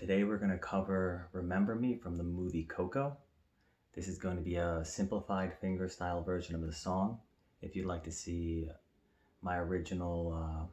Today we're going to cover Remember Me from the movie Coco. This is going to be a simplified fingerstyle version of the song. If you'd like to see my original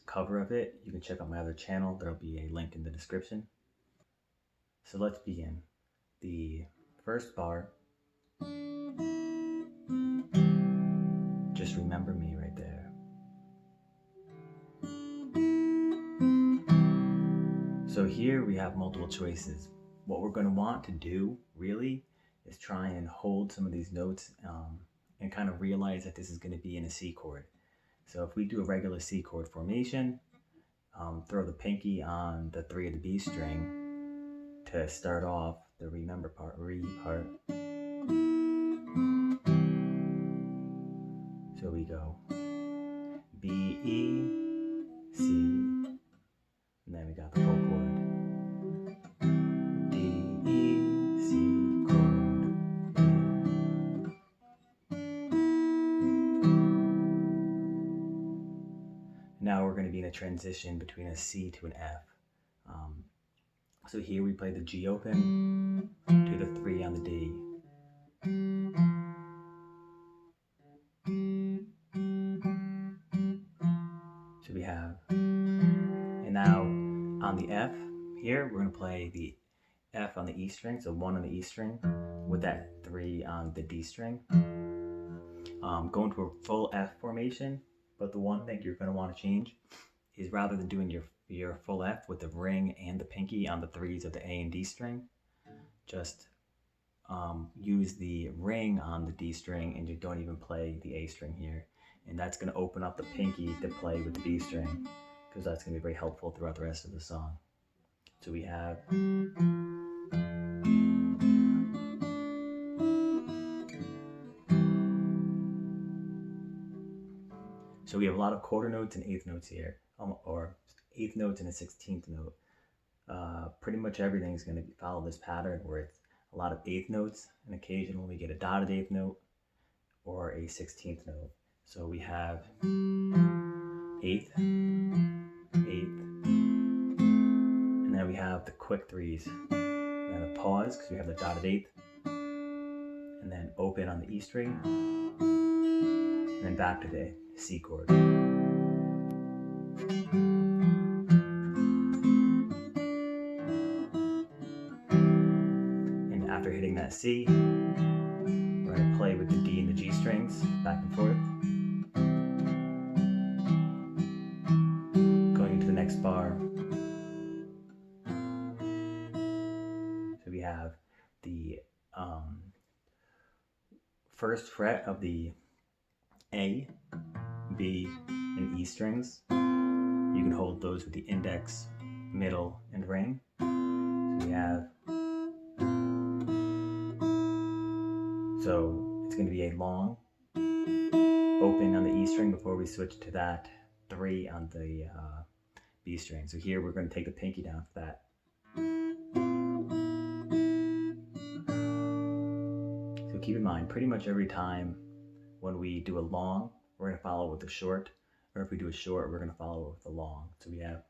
cover of it, you can check out my other channel. There'll be a link in the description. So let's begin. The first bar, just remember me right there. So here we have multiple choices. What we're going to want to do really is try and hold some of these notes and kind of realize that this is going to be in a C chord. So if we do a regular C chord formation, throw the pinky on the 3 of the B string to start off the remember part, re part. So we go B, E, C, and then we got the full chord. D, E, C chord. Now we're going to be in a transition between a C to an F. So here we play the G open to the 3 on the D. So we have, and now on the F here, we're going to play the F on the E string, so 1 on the E string with that 3 on the D string. Going to a full F formation, but the one thing you're going to want to change is rather than doing your full F with the ring and the pinky on the 3s of the A and D string, just use the ring on the D string and you don't even play the A string here. And that's going to open up the pinky to play with the B string, because that's going to be very helpful throughout the rest of the song. So we have a lot of quarter notes and eighth notes here, or eighth notes and a 16th note. Pretty much everything is going to follow this pattern where it's a lot of eighth notes, and occasionally we get a dotted eighth note or a 16th note. So we have eighth, eighth, and then we have the quick 3s, and a pause because we have the dotted eighth, and then open on the E string, and then back to the C chord. And after hitting that C, we're going to play with the D and the G strings back and forth. Going into the next bar. So we have the first fret of the A, B, and E strings. You can hold those with the index, middle, and ring. So it's going to be a long open on the E string before we switch to that 3 on the B string. So here we're going to take the pinky down for that. So keep in mind, pretty much every time when we do a long, we're going to follow with a short, or if we do a short, we're going to follow with a long. So we have,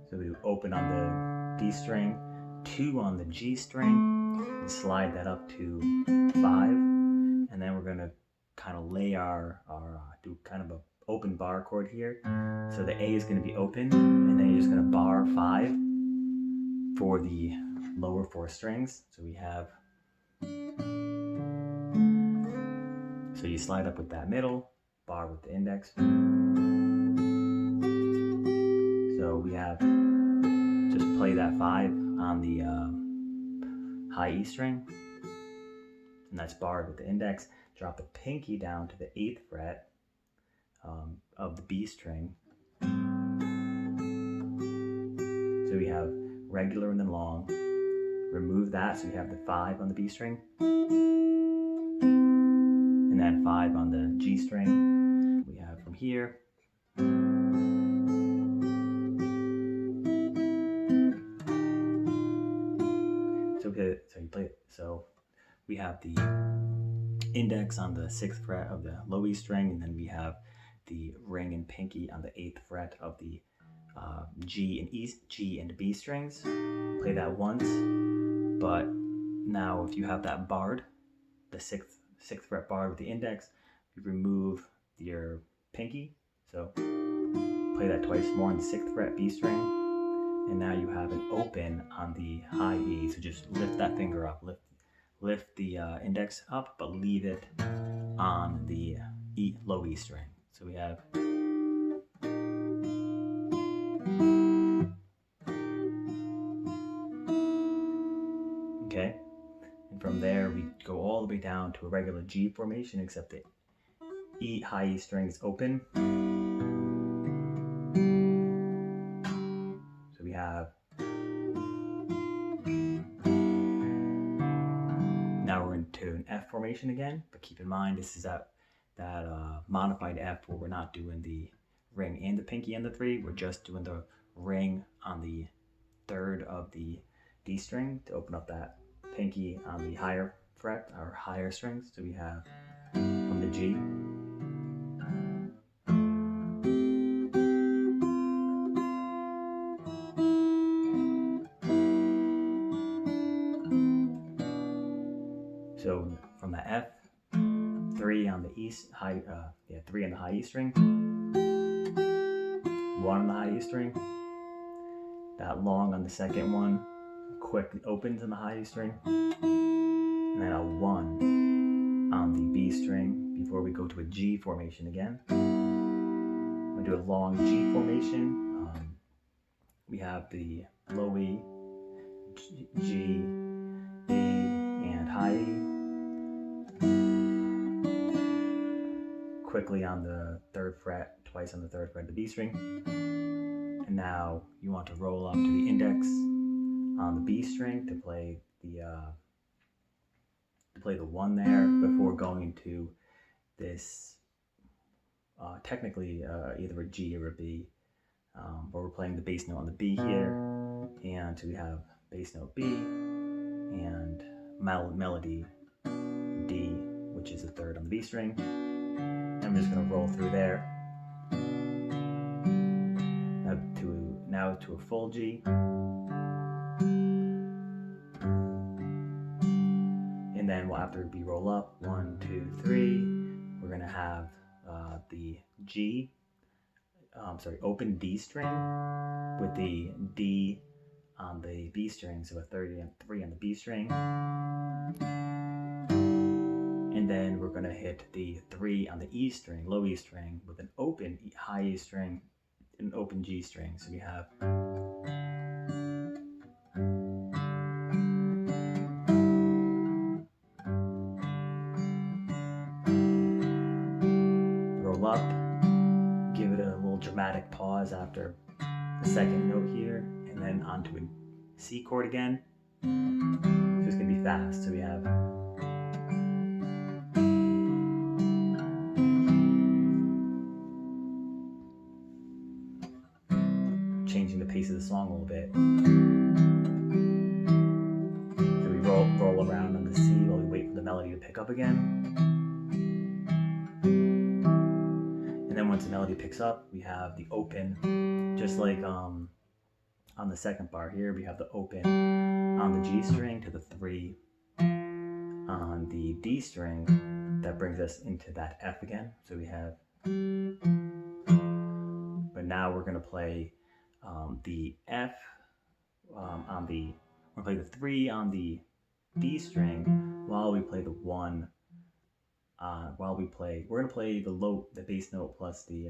so we open on the D string, 2 on the G string, and slide that up to 5, and then we're going to kind of lay do kind of an open bar chord here. So the A is going to be open, and then you're just going to bar 5 for the lower 4 strings. So we have, so you slide up with that middle, bar with the index. So we have, just play that 5 on the high E string, and that's barred with the index. Drop the pinky down to the 8th fret of the B string. So we have regular and then long. Remove that, so we have the 5 on the B string, and then 5 on the G string. We have from here. So we have the index on the 6th fret of the low E string, and then we have the ring and pinky on the 8th fret of the G and B strings. Play that once, but now if you have that barred, the sixth fret barred with the index, you remove your pinky. So play that twice more on the 6th fret B string, and now you have an open on the high E. So just lift that finger up, lift the index up, but leave it on the low E string. So we have okay, and from there we go all the way down to a regular G formation, except the high E string is open. So we have, now we're into an F formation again, but keep in mind this is that modified F where we're not doing the ring and the pinky and the 3, we're just doing the ring on the 3rd of the D string to open up that pinky on the higher fret or higher strings. So we have from the G, so from the F, 3 on the E, 3 on the high E string, 1 on the high E string, that long on the 2nd one, quickly opens in the high E string, and then a 1 on the B string before we go to a G formation again. We're going to do a long G formation. We have the low E, G, E, and high E. Quickly on the 3rd fret, twice on the 3rd fret of the B string. And now you want to roll up to the index on the B string to play the 1 there before going into this technically either a G or a B, but we're playing the bass note on the B here, and so we have bass note B and melody D, which is the 3rd on the B string. I'm just going to roll through there. Now to a full G. And then after we roll up, 1, 2, 3, we're going to have the G, open D string with the D on the B string, so a 3 on the B string. And then we're going to hit the 3 on the E string, low E string, with an open high E string, an open G string. So we have roll up, give it a little dramatic pause after the 2nd note here, and then onto a C chord again. So it's going to be fast. So we have changing the pace of the song a little bit. So we roll around on the C while we wait for the melody to pick up again. And then once the melody picks up, we have the open, just like on the 2nd bar here, we have the open on the G string to the 3 on the D string. That brings us into that F again. So we have, but now we're going to play the F on the, we're going to play the 3 on the D string while we play the 1, we're going to play the bass note plus the,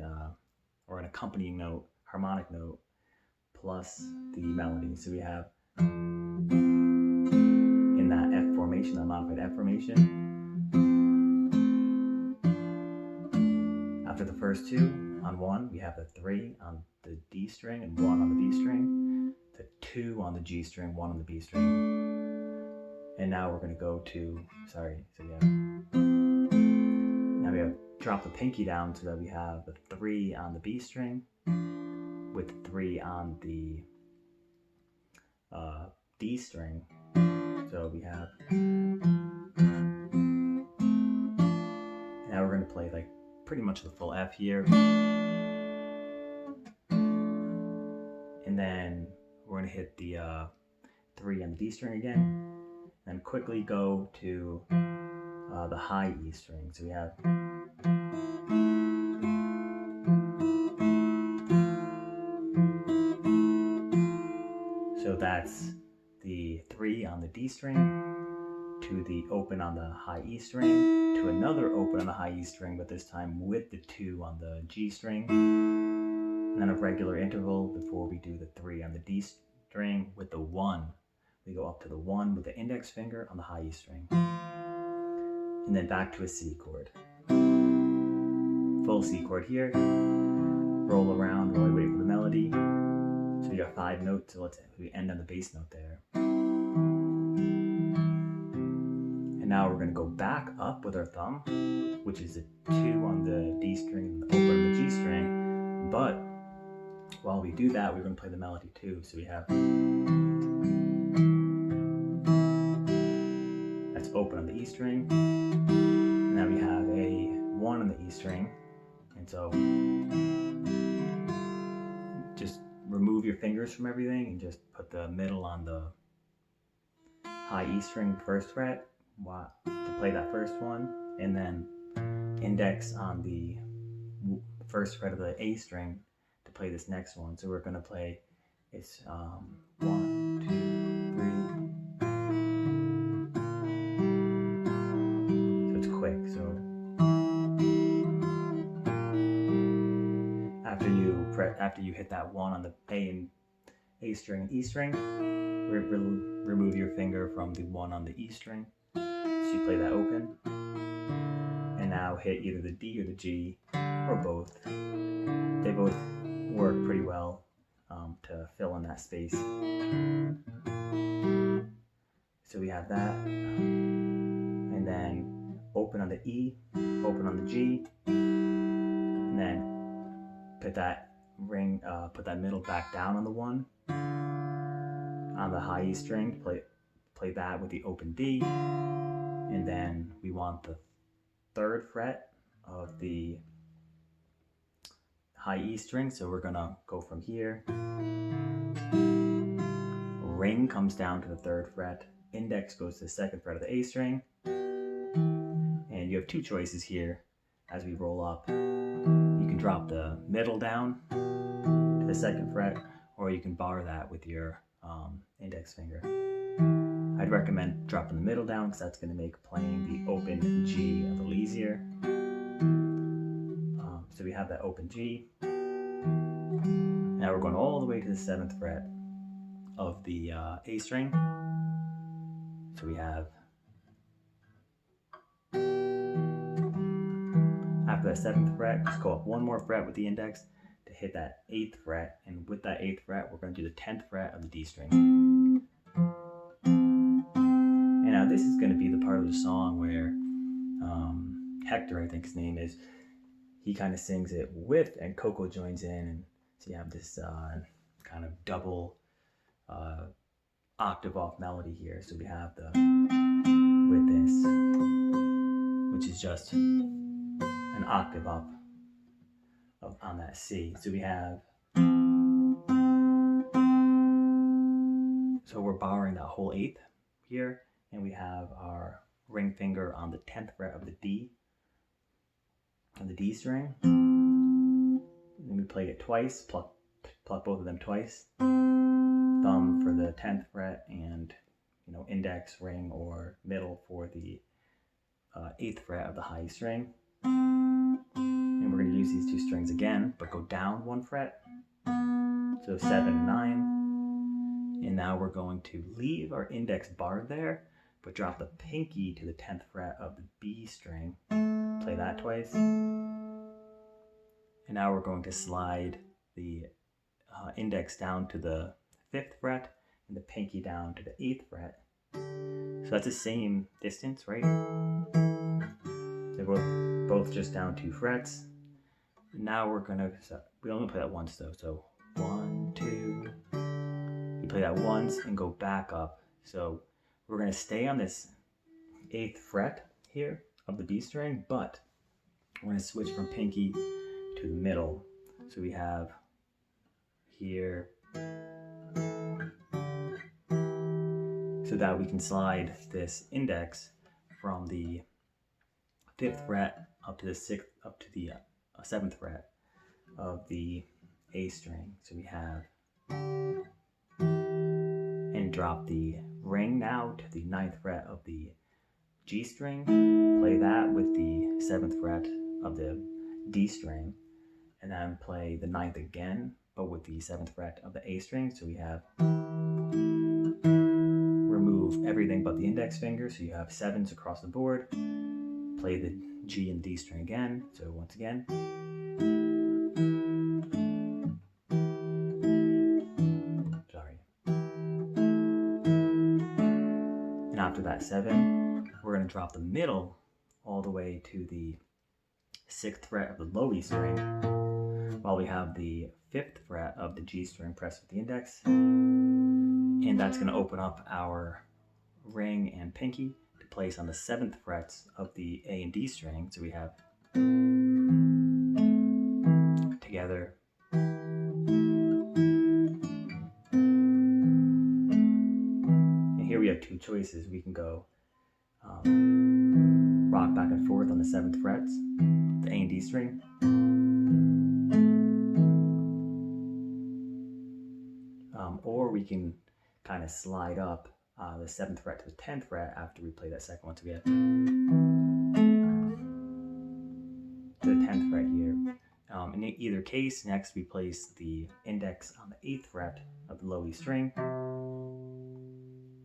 or an accompanying note, harmonic note, plus the melody. So we have in that F formation, that modified F formation, after the first 2 on 1, we have the 3 on the D string and 1 on the B string, the 2 on the G string, 1 on the B string. And now we're going to go to, so we have, now we have drop the pinky down so that we have the 3 on the B string with 3 on the D string. So we have, now we're going to play like pretty much the full F here. And then we're going to hit the 3 on the D string again, and quickly go to the high E string. So we have that's the 3 on the D string, to the open on the high E string, to another open on the high E string, but this time with the 2 on the G string, and then a regular interval before we do the 3 on the D string with the 1. We go up to the 1 with the index finger on the high E string, and then back to a C chord. Full C chord here, roll around while we wait for the melody. So we got 5 notes, so we end on the bass note there. And now we're going to go back up with our thumb, which is a 2 on the D string, the open on the G string. But while we do that, we're going to play the melody too. So we have, that's open on the E string. And now we have a 1 on the E string. And so just remove your fingers from everything and just put the middle on the high E string first fret to play that first one, and then index on the first fret of the A string to play this next one. So we're going to play, it's 1, 2, 3. So it's quick. So after you hit that 1 on the A string and E string, remove your finger from the 1 on the E string. So you play that open, and now hit either the D or the G, or both. They both work pretty well to fill in that space. So we have that, and then open on the E, open on the G, and then put that put that middle back down on the 1 on the high E string. Play that with the open D, and then we want the 3rd fret of the high E string. So we're gonna go from here. Ring comes down to the 3rd fret. Index goes to the 2nd fret of the A string, and you have 2 choices here as we roll up. You can drop the middle down to the 2nd fret, or you can bar that with your index finger. I'd recommend dropping the middle down because that's going to make playing the open G a little easier. So we have that open G. Now we're going all the way to the 7th fret of the A string. So we have, after that 7th fret, just go up 1 more fret with the index to hit that 8th fret, and with that 8th fret we're going to do the 10th fret of the D string. And now this is going to be the part of the song where Hector, I think his name is, he kind of sings it with, and Coco joins in, and so you have this kind of double octave off melody here. So we have the, with this, which is just an octave up on that C. So we have, so we're borrowing that whole 8th here, and we have our ring finger on the 10th fret of the D, on the D string. And we play it twice, pluck both of them twice. Thumb for the 10th fret, and index, ring, or middle for the 8th fret of the high string. And we're going to use these 2 strings again, but go down 1 fret. So 7 and 9. And now we're going to leave our index barred there, but drop the pinky to the 10th fret of the B string. Play that twice. And now we're going to slide the index down to the 5th fret and the pinky down to the 8th fret. So that's the same distance, right? They're both just down 2 frets. Now we're gonna, we only play that once though, so 1, 2. You play that once and go back up. So we're gonna stay on this 8th fret here of the B string, but we're going to switch from pinky to the middle. So we have here, so that we can slide this index from the 5th fret up to the 7th fret of the A string. So we have, and drop the ring now to the 9th fret of the G string, play that with the 7th fret of the D string, and then play the 9th again, but with the 7th fret of the A string. So we have, remove everything but the index finger, so you have 7s across the board, play the G and D string again, so once again. Sorry. And after that 7, we're going to drop the middle all the way to the 6th fret of the low E string, while we have the 5th fret of the G string pressed with the index. And that's going to open up our ring and pinky to place on the 7th frets of the A and D string. So we have together. And here we have two choices. We can go rock back and forth on the 7th frets, the A and D string. Or we can kind of slide up the 7th fret to the 10th fret after we play that second one. So we have to the 10th fret here. In either case, next we place the index on the 8th fret of the low E string,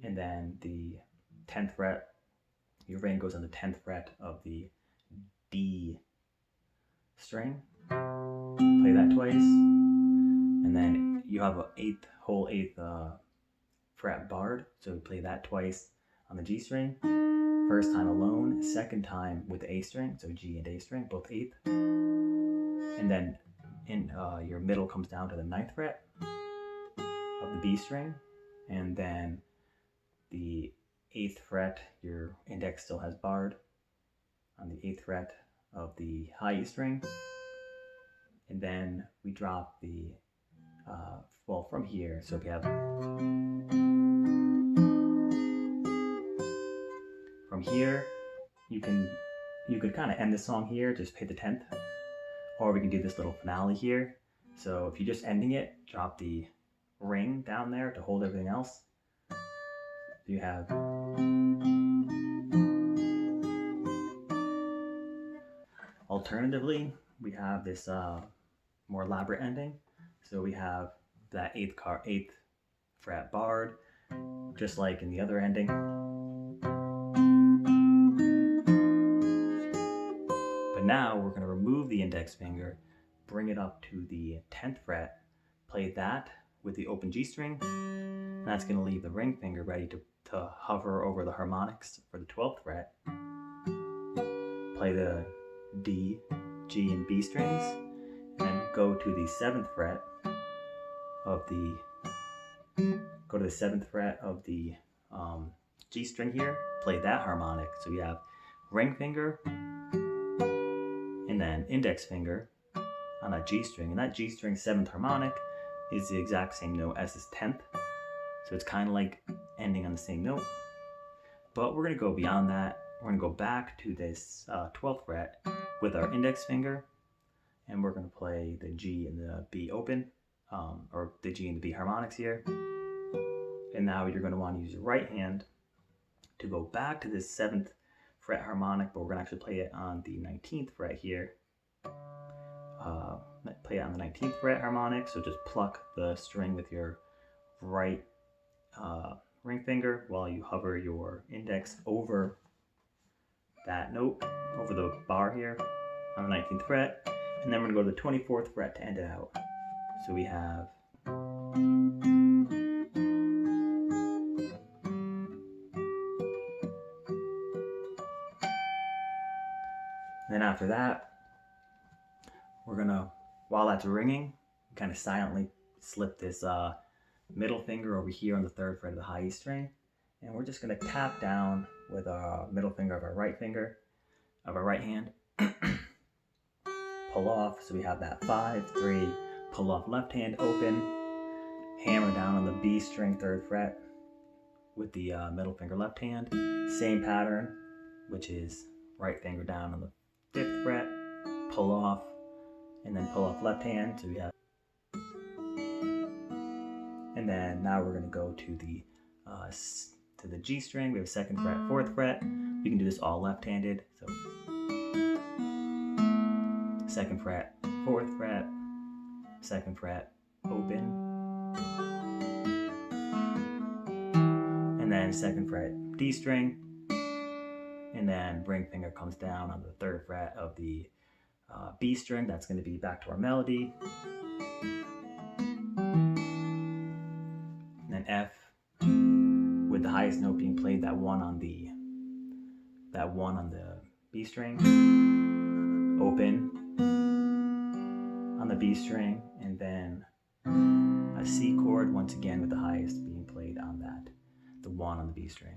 and then the 10th fret, your ring goes on the 10th fret of the D string, play that twice, and then you have a whole 8th fret barred, so we play that twice on the G string, first time alone, second time with the A string, so G and A string, both 8th, and then your middle comes down to the 9th fret of the B string, and then the 8th fret, your index still has barred on the 8th fret of the high E string, and then we drop the, well, from here, so we have, from here, you could kind of end the song here, just play the 10th, or we can do this little finale here. So if you're just ending it, drop the ring down there to hold everything else. So you have, alternatively, we have this more elaborate ending. So we have that 8th fret barred, just like in the other ending. But now we're going to remove the index finger, bring it up to the 10th fret, play that with the open G string, and that's going to leave the ring finger ready to hover over the harmonics for the 12th fret, play the D, G, and B strings, and then go to the 7th fret of the, G string here, play that harmonic. So we have ring finger, and then index finger on that G string, and that G string 7th harmonic is the exact same note as this 10th, so it's kind of like ending on the same note. But we're going to go beyond that. We're going to go back to this 12th fret with our index finger, and we're going to play the G and the B open, or the G and the B harmonics here. And now you're going to want to use your right hand to go back to this 7th fret harmonic, but we're going to actually play it on the 19th fret here. Play it on the 19th fret harmonic, so just pluck the string with your right ring finger while you hover your index over that note, over the bar here on the 19th fret, and then we're going to go to the 24th fret to end it out. So we have, then after that, we're gonna, while that's ringing, kind of silently slip this middle finger over here on the 3rd fret of the high E string, and we're just gonna tap down with our middle finger of our right hand pull off. So we have that 5, 3, pull off left hand open, hammer down on the B string 3rd fret with the middle finger left hand. Same pattern, which is right finger down on the 5th fret, pull off, and then pull off left hand. So we have, and then now we're going to go to the G string. We have 2nd fret, 4th fret. We can do this all left-handed. So 2nd fret, 4th fret, 2nd fret, open, and then 2nd fret, D string, and then ring finger comes down on the 3rd fret of the B string. That's going to be back to our melody. And then F, with the highest note being played, that one on the B string, open on the B string, and then a C chord once again with the highest being played on that, the 1 on the B string.